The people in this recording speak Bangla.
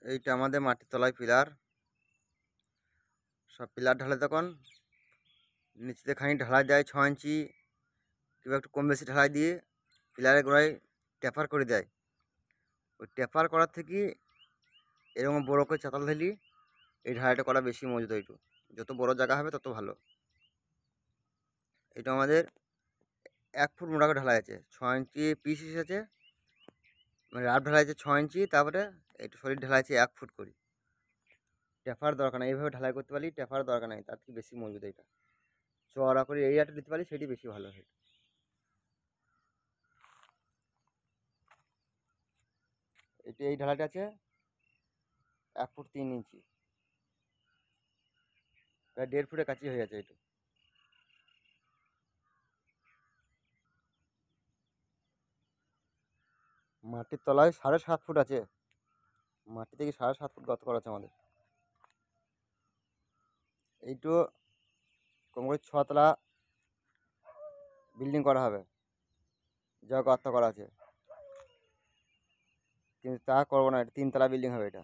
এইটা আমাদের মাটির তলায় পিলার। সব পিলার ঢালে তখন নিচেতে খানিক ঢালাই দেয় 6 ইঞ্চি কিংবা একটু কম বেশি ঢালাই দিয়ে পিলারের গোড়ায় ট্যাপার করে দেয়। ওই ট্যাপার করার থেকে এরকম বড়ো করে চাতাল ঢালি এই ঢালাইটা করা বেশি মজবুত। একটু যত বড় জায়গা হবে তত ভালো। এটা আমাদের 1 ফুট মোটা করে ঢালাই আছে, 6 ইঞ্চি পিস আছে, মানে রাফ ঢালাই আছে 6 ইঞ্চি, তারপরে একটু সলিড ঢালাই আছে 1 ফুট করে। ট্যাপার দরকার নেই, এইভাবে ঢালাই করতে পারি, ট্যাপার দরকার নেই, তার থেকে বেশি মজবুত। এটা চওড়া করে এরিয়াটা দিতে পারি, সেটি বেশি ভালো হয়। এটি এই ঢালাইটা আছে 1 ফুট 3 ইঞ্চি, প্রায় 1.5 ফুটের কাছে হয়ে যাচ্ছে। এটা মাটির তলায় 7.5 ফুট আছে, মাটি থেকে 7.5 ফুট গর্ত করা আছে আমাদের। এইটু কম করে 6 তলা বিল্ডিং করা হবে, যা গর্ত করা আছে, কিন্তু তা করবো না, এটা 3 তলা বিল্ডিং হবে। এটা